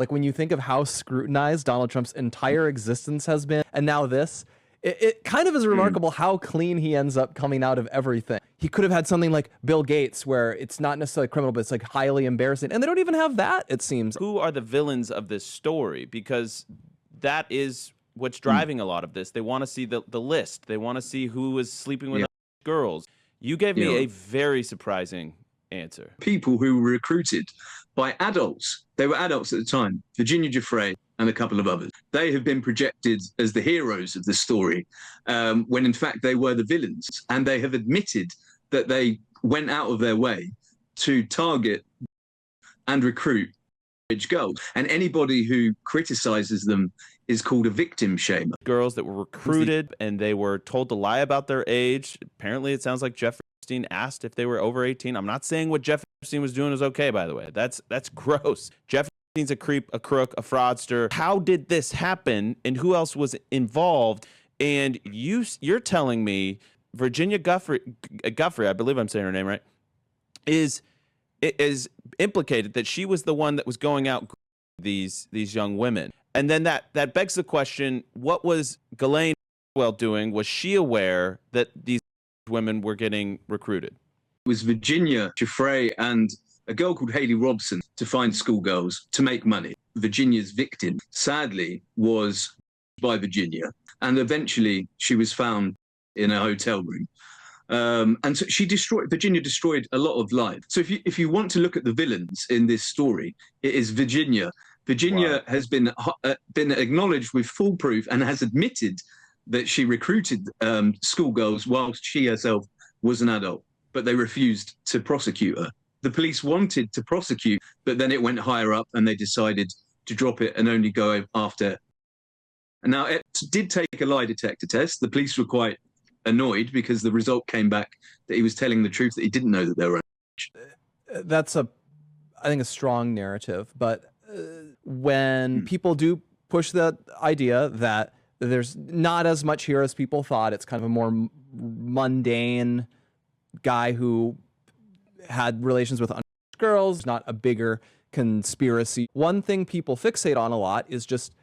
Like when you think of how scrutinized Donald Trump's entire existence has been, and now this, it kind of is remarkable how clean he ends up coming out of everything. He could have had something like Bill Gates, where it's not necessarily criminal, but it's like highly embarrassing. And they don't even have that, it seems. Who are the villains of this story? Because that is what's driving a lot of this. They want to see the list. They want to see who is sleeping with girls. You gave me a very surprising answer. People who were recruited by adults. They were adults at the time. Virginia Giuffre and a couple of others. They have been projected as the heroes of the story, when in fact they were the villains. And they have admitted that they went out of their way to target and recruit girls. And anybody who criticizes them is called a victim shamer. Girls that were recruited and they were told to lie about their age. Apparently, it sounds like Jeffrey Epstein asked if they were over 18. I'm not saying what Jeffrey Epstein was doing is okay, by the way. That's gross. Jeffrey Epstein's a creep, a crook, a fraudster. How did this happen, and who else was involved? And you're telling me Virginia Giuffre, I believe I'm saying her name right, is implicated that she was the one that was going out these young women. And then that begs the question, what was Ghislaine doing? Was she aware that these women were getting recruited? It was Virginia Giuffre and a girl called Haley Robson to find schoolgirls to make money. Virginia's victim, sadly, was by Virginia. And eventually she was found in a hotel room. And so Virginia destroyed a lot of lives. So if you want to look at the villains in this story, it is Virginia. Virginia has been acknowledged with full proof and has admitted that she recruited schoolgirls whilst she herself was an adult, but they refused to prosecute her. The police wanted to prosecute, but then it went higher up and they decided to drop it and only go after. And now it did take a lie detector test. The police were quite annoyed because the result came back that he was telling the truth, that he didn't know that they were underage. That's I think, a strong narrative. But when people do push the idea that there's not as much here as people thought, it's kind of a more mundane guy who had relations with underage girls, not a bigger conspiracy. One thing people fixate on a lot is just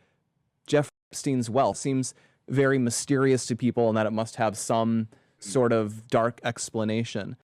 Jeffrey Epstein's wealth. Seems very mysterious to people, and that it must have some sort of dark explanation.